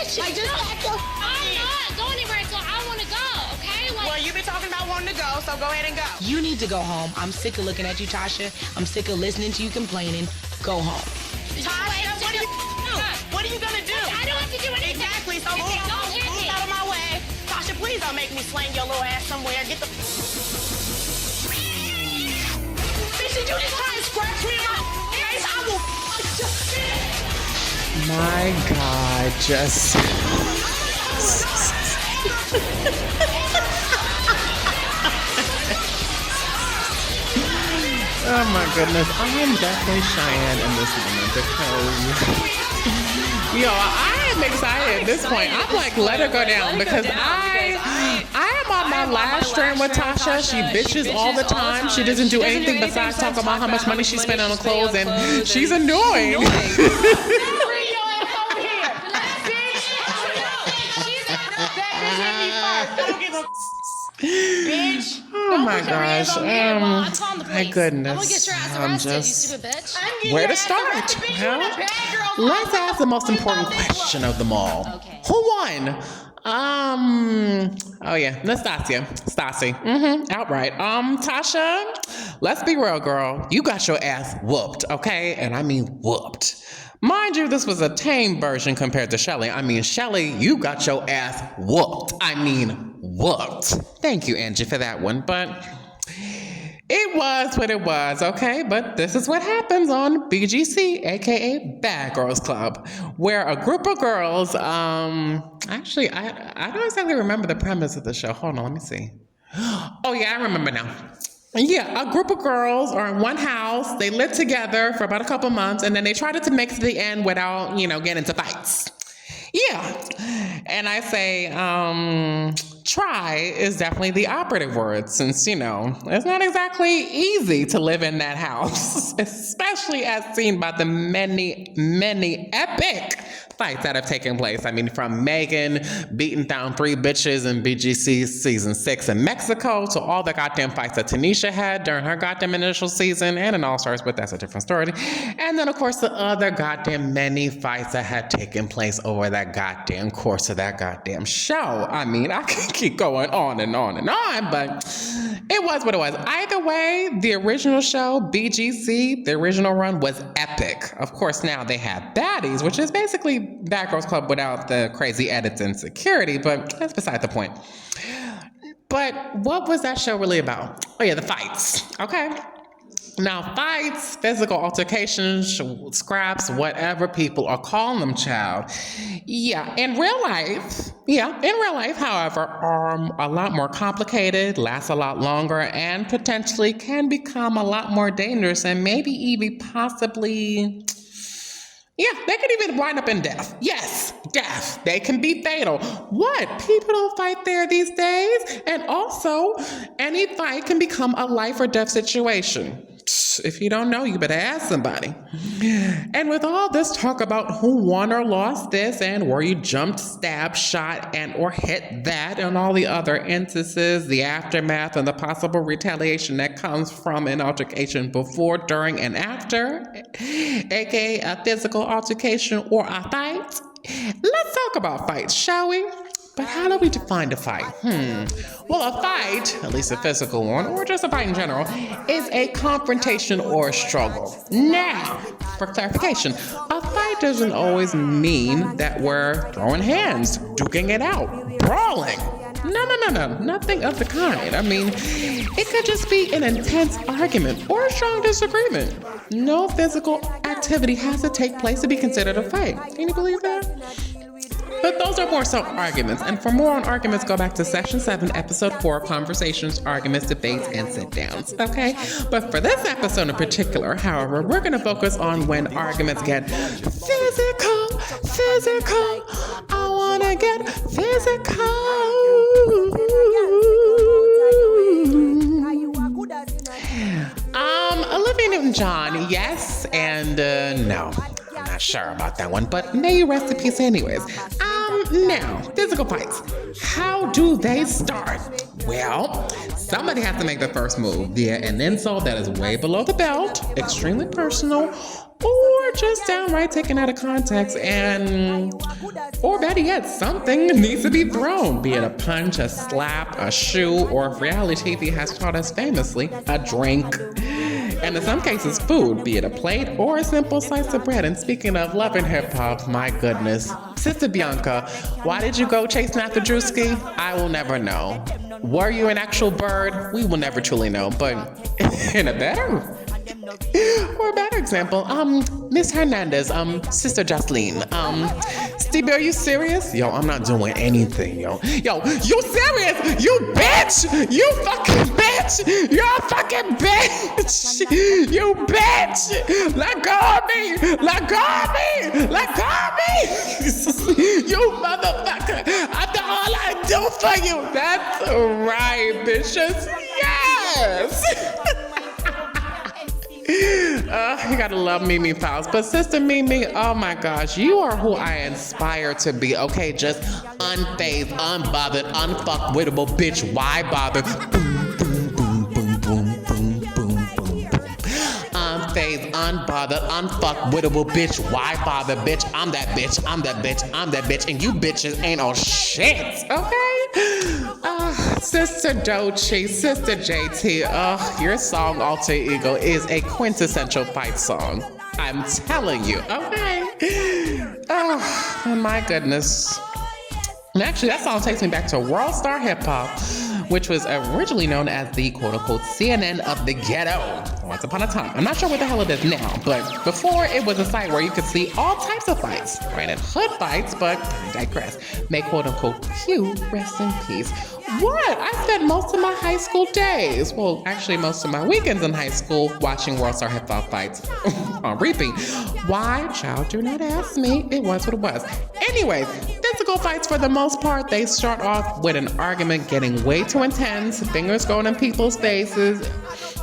bitch. Like, just pack your I'm not going anywhere until I want to go, okay? Like, well, you've been talking about wanting to go, so go ahead and go. You need to go home. I'm sick of looking at you, Tasha. I'm sick of listening to you complaining. Go home. Tasha, what are you do? What are you gonna do? I don't have to do anything. Exactly, so move out of my way. Tasha, please don't make me slang your little ass somewhere. Get the... Bitch, did you just try and scratch me in my face? I will... My God, just... Oh my goodness, I am definitely Cheyenne in this moment because, yo, I am excited at this point. I'm like, let her go down because I am on my last string with Tasha. She bitches all the time. She doesn't do anything besides talk about how much money she spent on clothes, and she's annoying. Bitch. Oh my gosh. My goodness. I'm gonna get your ass arrested, you stupid bitch. Where to start? Let's ask the most important question of them all. Okay. Who won? Oh yeah, Nastasia. Stassi. Outright. Tasha, let's be real, girl. You got your ass whooped, okay? And I mean whooped. Mind you, this was a tame version compared to Shelly. I mean, Shelly, you got your ass whooped. I mean, whooped. Thank you, Angie, for that one. But it was what it was, okay? But this is what happens on BGC, aka Bad Girls Club, where a group of girls, actually, I don't exactly remember the premise of the show. Hold on, let me see. Oh yeah, I remember now. Yeah, a group of girls are in one house. They live together for about a couple months, and then they try to make it to the end without, getting into fights. Yeah. And I say, try is definitely the operative word since, it's not exactly easy to live in that house, especially as seen by the many, many epic fights that have taken place. I mean, from Megan beating down 3 bitches in BGC season 6 in Mexico to all the goddamn fights that Tanisha had during her goddamn initial season and in All Stars, but that's a different story. And then, of course, the other goddamn many fights that had taken place over that goddamn course of that goddamn show. I mean, I can keep going on and on and on, but it was what it was. Either way, the original show, BGC, the original run was epic. Of course, now they have baddies, which is basically Bad Girls Club without the crazy edits and security, but that's beside the point. But what was that show really about? Oh yeah, the fights, okay? Now, fights, physical altercations, scraps, whatever people are calling them, child. Yeah, in real life, however, are a lot more complicated, last a lot longer, and potentially can become a lot more dangerous and maybe even possibly... Yeah, they could even wind up in death. Yes, death. They can be fatal. What? People don't fight there these days. And also, any fight can become a life or death situation. If you don't know, you better ask somebody. And with all this talk about who won or lost this and where you jumped, stabbed, shot, and or hit that, and all the other instances, the aftermath, and the possible retaliation that comes from an altercation before, during, and after, aka a physical altercation or a fight, let's talk about fights, shall we? But how do we define a fight? Well, a fight, at least a physical one, or just a fight in general, is a confrontation or a struggle. Now, for clarification, a fight doesn't always mean that we're throwing hands, duking it out, brawling. No, nothing of the kind. I mean, it could just be an intense argument or a strong disagreement. No physical activity has to take place to be considered a fight. Can you believe that? But those are more so arguments. And for more on arguments, go back to Section 7, Episode 4, Conversations, Arguments, Debates, and Sit-Downs. Okay? But for this episode in particular, however, we're going to focus on when arguments get physical. I want to get physical. Olivia Newton-John, yes and no. I'm not sure about that one, but may you rest in peace anyways. Now, physical fights. How do they start? Well, somebody has to make the first move via an insult that is way below the belt, extremely personal, or just downright taken out of context or better yet, something needs to be thrown, be it a punch, a slap, a shoe, or if reality TV has taught us famously, a drink. And in some cases, food, be it a plate or a simple slice of bread. And speaking of love and hip hop, my goodness. Sister Bianca, why did you go chasing after Drewski? I will never know. Were you an actual bird? We will never truly know. But in a better example, Miss Hernandez, Sister Jocelyn, Stevie, are you serious? Yo, I'm not doing anything, yo. Yo, you serious? You bitch! You fucking bitch! You're a fucking bitch! You bitch! Let go of me! Let go of me! Let go of me! You motherfucker! After all I do for you! That's right, bitches! Yes! You gotta love Mimi Faust. But Sister Mimi, oh my gosh, you are who I aspire to be, okay? Just unfazed, unbothered, unfuckwittable bitch. Why bother? Boom, boom, boom, boom, boom, boom, boom, boom. Unfazed, unbothered, unfuckwittable bitch. Why bother, bitch? I'm that bitch, I'm that bitch, I'm that bitch. And you bitches ain't all shit, okay? Sister Doechii, Sister JT, your song Alter Ego is a quintessential fight song. I'm telling you, okay? Oh, my goodness. And actually, that song takes me back to WORLDSTAR Hip Hop, which was originally known as the quote-unquote CNN of the ghetto once upon a time. I'm not sure what the hell it is now, but before it was a site where you could see all types of fights. Granted, hood fights, but I digress. May quote-unquote Q rest in peace. What? I spent most of my high school days, well, actually most of my weekends in high school watching WORLDSTAR Hip Hop fights on repeat. Why? Child, do not ask me. It was what it was. Anyways, physical fights for the most part, they start off with an argument getting way too intense, fingers going in people's faces,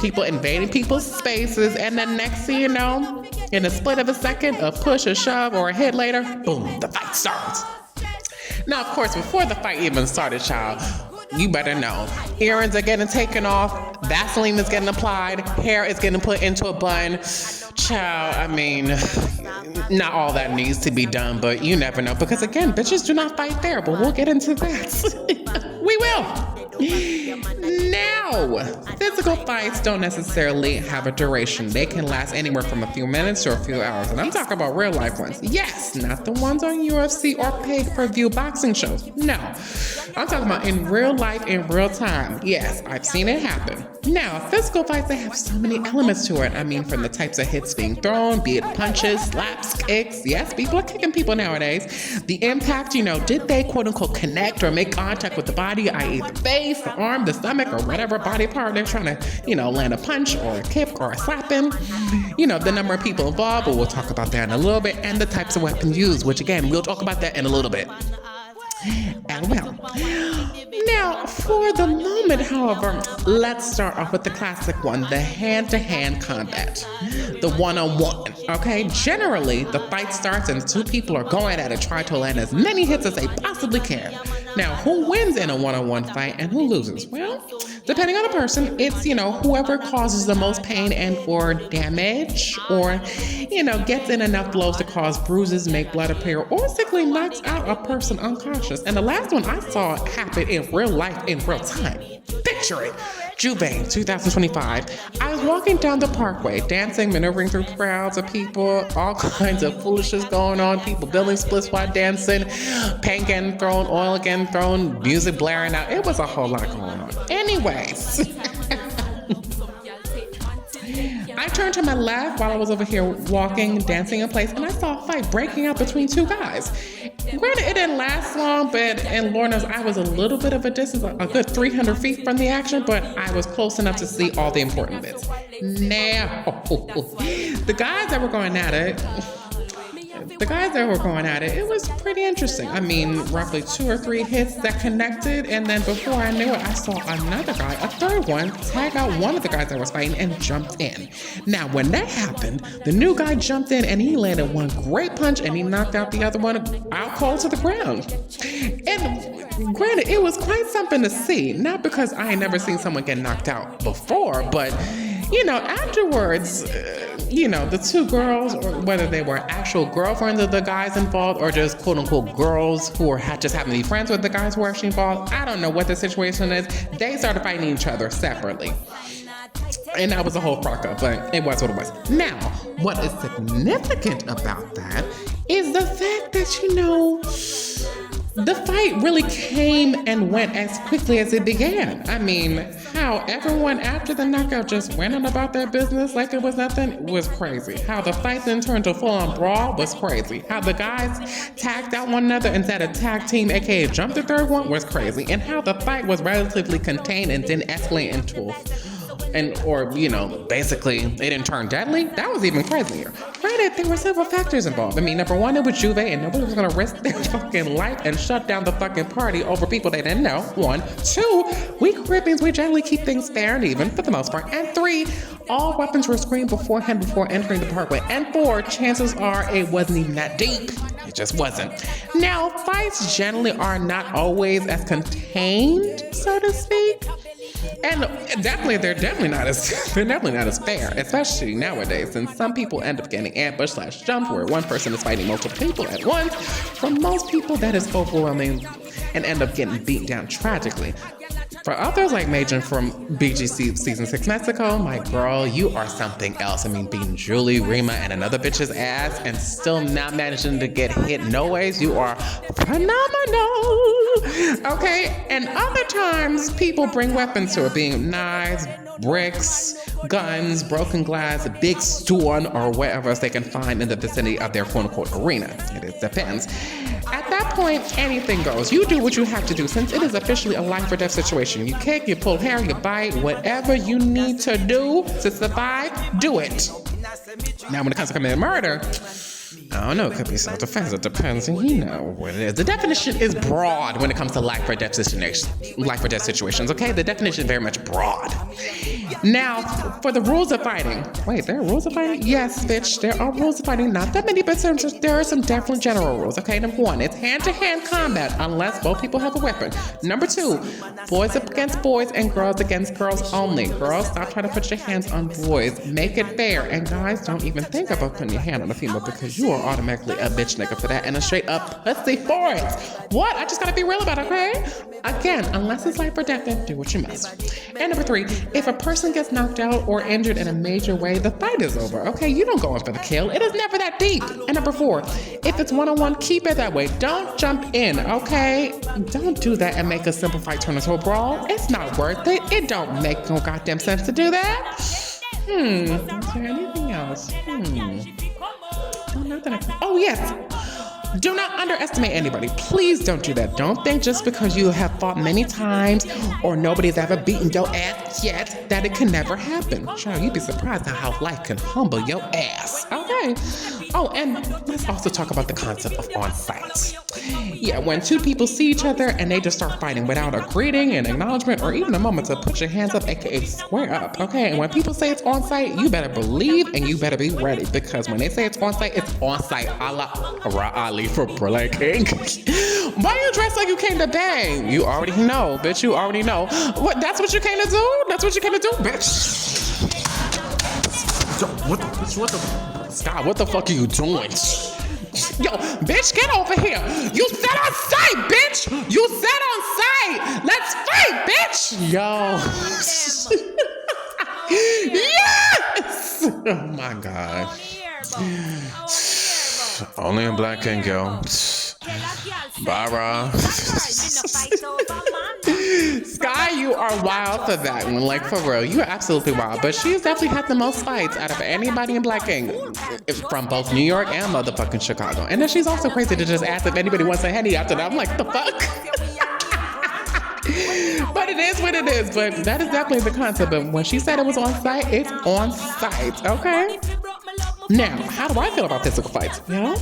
people invading people's spaces, and then next thing you know, in a split of a second, a push, a shove, or a hit later, boom, the fight starts. Now, of course, before the fight even started, child, you better know. Earrings are getting taken off, Vaseline is getting applied, hair is getting put into a bun. Child, I mean, not all that needs to be done, but you never know. Because again, bitches do not fight fair, but we'll get into that. We will. Now, physical fights don't necessarily have a duration. They can last anywhere from a few minutes to a few hours. And I'm talking about real life ones. Yes, not the ones on UFC or pay-per-view boxing shows. No, I'm talking about in real life, in real time. Yes, I've seen it happen. Now, physical fights, they have so many elements to it. I mean, from the types of hits being thrown, be it punches, slaps, kicks. Yes, people are kicking people nowadays. The impact, did they quote-unquote connect or make contact with the body, i.e. the face, the arm, the stomach, or whatever body part they're trying to, land a punch or a kick or a slap in. The number of people involved, but we'll talk about that in a little bit, and the types of weapons used, which again, we'll talk about that in a little bit. And well, now for the moment, however, let's start off with the classic one, the hand-to-hand combat, the one-on-one, okay? Generally, the fight starts and two people are going at it, trying to land as many hits as they possibly can. Now, who wins in a one-on-one fight and who loses? Well, depending on the person, it's, whoever causes the most pain and or damage or, gets in enough blows to cause bruises, make blood appear, or simply knocks out a person unconscious. And the last one I saw happen in real life, in real time. Picture it. Juve, 2025. I was walking down the parkway, dancing, maneuvering through crowds of people, all kinds of foolishness going on, people building splits while dancing, paint getting thrown, oil getting thrown, music blaring out. It was a whole lot going on. Anyways, I turned to my left while I was over here walking, dancing in place, and I saw a fight breaking out between two guys. Granted, it didn't last long, and Lord knows I was a little bit of a distance, a good 300 feet from the action, but I was close enough to see all the important bits. Now, the guys that were going at it, the guys that were going at it, it was pretty interesting. I mean, roughly 2 or 3 hits that connected, and then before I knew it, I saw another guy, a third one, tag out one of the guys that was fighting and jumped in. Now, when that happened, the new guy jumped in and he landed one great punch and he knocked out the other one out cold to the ground. And granted, it was quite something to see, not because I ain't never seen someone get knocked out before, but you know, afterwards, you know, the 2 girls, or whether they were actual girlfriends of the guys involved or just quote unquote girls who were just happened to be friends with the guys who were actually involved, I don't know what the situation is. They started fighting each other separately. And that was a whole fuck up, but it was what it was. Now, what is significant about that is the fact that, you know, the fight really came and went as quickly as it began. I mean, how everyone after the knockout just went on about their business like it was nothing was crazy. How the fight then turned to full-on brawl was crazy. How the guys tagged out one another instead of tag team, aka jumped the third one, was crazy. And how the fight was relatively contained and didn't escalate into basically it didn't turn deadly. That was even crazier. Granted, there were several factors involved. I mean, number one, it was Juve, and nobody was gonna risk their fucking life and shut down the fucking party over people they didn't know. 1, 2, we Caribbeans, we generally keep things fair and even for the most part. And 3, all weapons were screened beforehand before entering the parkway. And 4, chances are it wasn't even that deep. It just wasn't. Now, fights generally are not always as contained, so to speak. And they're definitely not as fair, especially nowadays, since some people end up getting ambushed/jumped where one person is fighting multiple people at once. For most people, that is overwhelming and end up getting beat down tragically. For others like Major from BGC Season 6 Mexico, my girl, you are something else. I mean, beating Julie, Rima, and another bitch's ass and still not managing to get hit no ways, you are phenomenal. Okay, and other times people bring weapons to it, being knives, bricks, guns, broken glass, a big stone, or whatever else they can find in the vicinity of their quote-unquote arena. It depends. At that point, anything goes. You do what you have to do, since it is officially a life or death situation. You kick, you pull hair, you bite, whatever you need to do to survive, do it. Now, when it comes to committing murder, I don't know, it could be self-defense, it depends, and you know what it is. The definition is broad when it comes to life or death situations, okay? The definition is very much broad. Now, for the rules of fighting. Wait, there are rules of fighting? Yes, bitch, there are rules of fighting. Not that many, but there are some definitely general rules, okay? Number 1, it's hand-to-hand combat unless both people have a weapon. Number 2, boys against boys and girls against girls only. Girls, stop trying to put your hands on boys. Make it fair. And guys, don't even think about putting your hand on a female because you are automatically a bitch nigga for that and a straight up pussy for it. What? I just gotta be real about it, okay? Again, unless it's life or death, then do what you must. And number 3, if a person gets knocked out or injured in a major way, the fight is over, okay? You don't go in for the kill. It is never that deep. And number 4, if it's one-on-one, keep it that way. Don't jump in, okay? Don't do that and make a simple fight turn into a brawl. It's not worth it. It don't make no goddamn sense to do that. Is there anything else? Oh, yes. Do not underestimate anybody. Please don't do that. Don't think just because you have fought many times or nobody's ever beaten your ass yet that it can never happen. Child, you'd be surprised at how life can humble your ass. Okay. Oh, and let's also talk about the concept of on-site. Yeah, when 2 people see each other and they just start fighting without a greeting, an acknowledgement, or even a moment to put your hands up, aka square up, okay? And when people say it's on-site, you better believe and you better be ready, because when they say it's on-site a la Ali for Black King. Why you dressed like you came to bang? You already know, bitch, you already know. What, that's what you came to do? That's what you came to do, bitch? Scott, what the fuck are you doing? Yo, bitch, get over here. You said on site, bitch. You said on site. Let's fight, bitch. Yo. Yes. Oh my God. Only in Black and Girl. Bara. Sky, you are wild for that one. Like, for real. You're absolutely wild. But she's definitely had the most fights out of anybody in Black King from both New York and motherfucking Chicago. And then she's also crazy to just ask if anybody wants a Henny after that. I'm like, the fuck? But it is what it is. But that is definitely the concept. But when she said it was on site, it's on site. Okay? Now, how do I feel about physical fights? You know?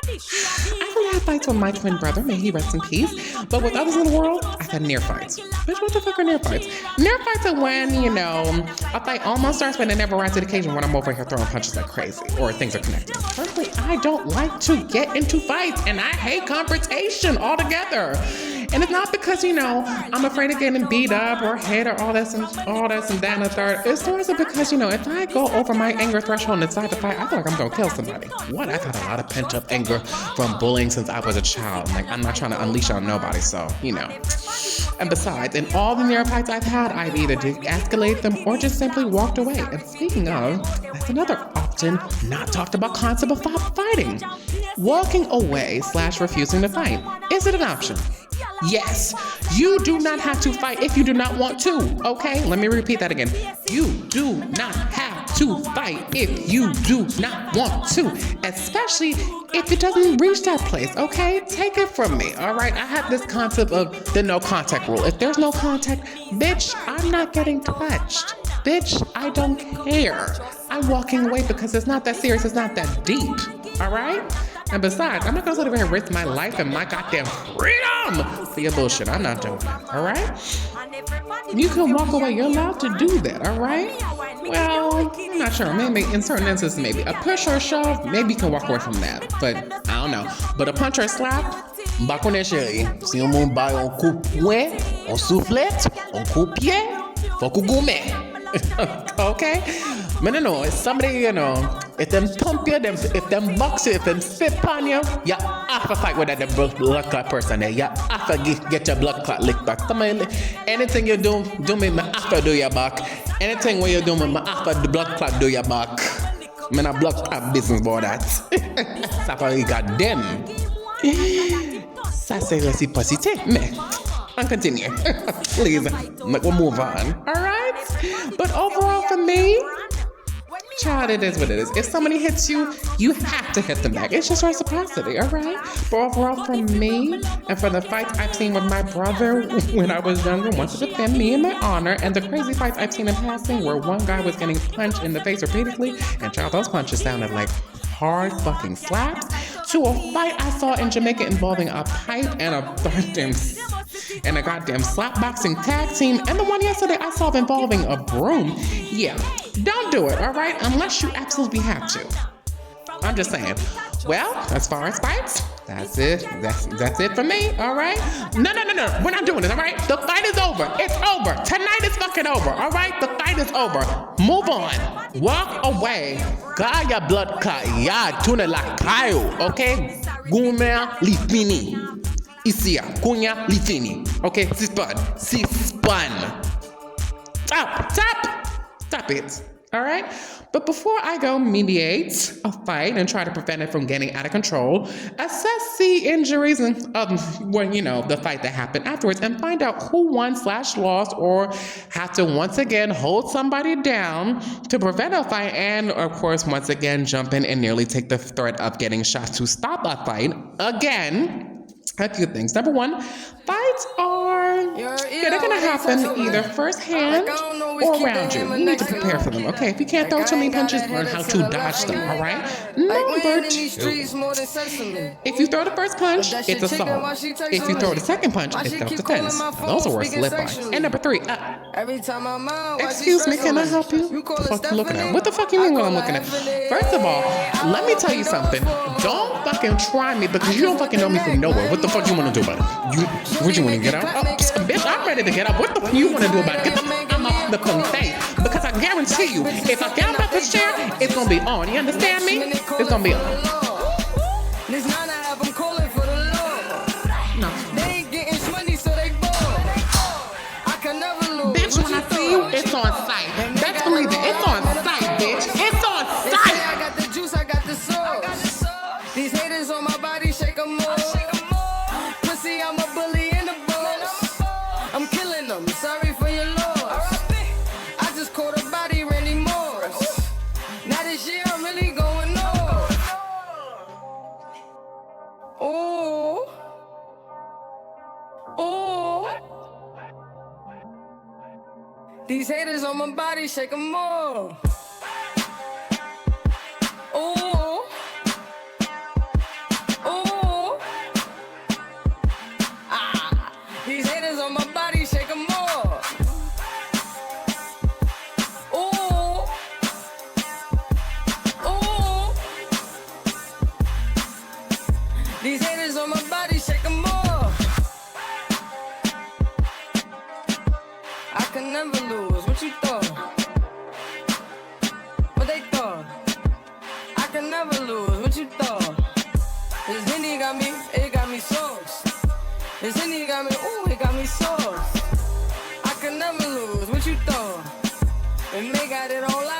I've only had fights with my twin brother, may he rest in peace. But with others in the world, I've had near fights. Bitch, what the fuck are near fights? Near fights are when, a fight almost starts but it never rises to the occasion when I'm over here throwing punches like crazy or things are connected. Personally, I don't like to get into fights and I hate confrontation altogether. And it's not because, I'm afraid of getting beat up or hit or all this and that and the third. It's also because, if I go over my anger threshold and decide to fight, I feel like I'm going to kill somebody. One, I've had a lot of pent up anger from bullying since I was a child. Like, I'm not trying to unleash on nobody, so, And besides, in all the near fights I've had, I've either de-escalated them or just simply walked away. And speaking of, that's another often not talked about concept of fighting. Walking away / refusing to fight. Is it an option? Yes, you do not have to fight if you do not want to, okay? Let me repeat that again. You do not have to fight if you do not want to, especially if it doesn't reach that place, okay? Take it from me, all right? I have this concept of the no contact rule. If there's no contact, bitch, I'm not getting touched. Bitch, I don't care. I'm walking away because it's not that serious, it's not that deep, all right? And besides, I'm not gonna sit over here and risk my life and my goddamn freedom for your bullshit. I'm not doing that, all right? You can walk away. You're allowed to do that, all right? Well, I'm not sure. Maybe in certain instances, maybe a push or a shove, maybe you can walk away from that. But I don't know. But a punch or a slap, M'a connaît chérie, si on moun bay on coup poing, on soufflette, on coup pied, faut qu'on gourmet. okay? But no, if somebody, if them thump you, if them box you, if them spit on you, you have to fight with that blood clot person there. You have to get your blood clot licked back. Anything you do me, I have to do your back. Anything when you do me, I have to the blood clot do your back. Man, a blood clot business about that. Ça fait goddamn. Ça c'est réciprocité, mais on continue. Please, we'll move on. All right? But overall for me, child, it is what it is. If somebody hits you, you have to hit them back. It's just reciprocity, all right? But overall for me, and for the fights I've seen with my brother when I was younger, wanted to defend me and my honor, and the crazy fights I've seen in passing where one guy was getting punched in the face repeatedly, and child, those punches sounded like hard fucking slaps, to a fight I saw in Jamaica involving a pipe and a goddamn slap boxing tag team, and the one yesterday I saw involving a broom. Yeah, don't do it, all right? Unless you absolutely have to. I'm just saying. Well, as far as fights, that's it. That's it for me, all right? No. We're not doing this, all right? The fight is over. It's over. Tonight is fucking over, all right? The fight is over. Move on. Walk away. Kaya blood kaya tuna la kayo, okay? Guma li fini. Isia, kunya li fini. Okay, si spun. Stop it. All right? But before I go mediate a fight and try to prevent it from getting out of control, assess the injuries and the fight that happened afterwards and find out who won / lost or have to once again hold somebody down to prevent a fight and, of course, once again jump in and nearly take the threat of getting shot to stop a fight again. A few things. Number one, fights they're gonna happen either firsthand or around you. You need to prepare for them, okay? If you can't throw too many punches, learn how to dodge them, all right? Number two, if you throw the first punch, it's assault. If you throw the second punch, it's self-defense. Those are worse to live by. And number three, excuse me, can I help you? What the fuck you looking at? What the fuck you mean what I'm looking at? First of all, let me tell you something. Don't fucking try me because you don't fucking know me from nowhere. What the fuck you want to do about it? What you want to get out? Oh, bitch, I'm ready to get up. What the fuck you want to do about it? Get the fuck out of the face. Because I guarantee you, if I get up this chair, it's going to be on. You understand me? It's going to be on. No. Bitch, when I see you, it's on sight. That's believe it. It's on sight, bitch. It's on sight. I got the juice, I got the sauce. These haters on my body, shake them all. Pussy, I'm a bully in the boss. I'm killing them, sorry for your loss. I just caught a body, Randy Morris. Now this year I'm really going on. Oh. These haters on my body, shake them all. Oh. lose. What you thought? This Henny got me, it got me sauce. This Henny got me, ooh, it got me sauce. I can never lose. What you thought? And they got it all out.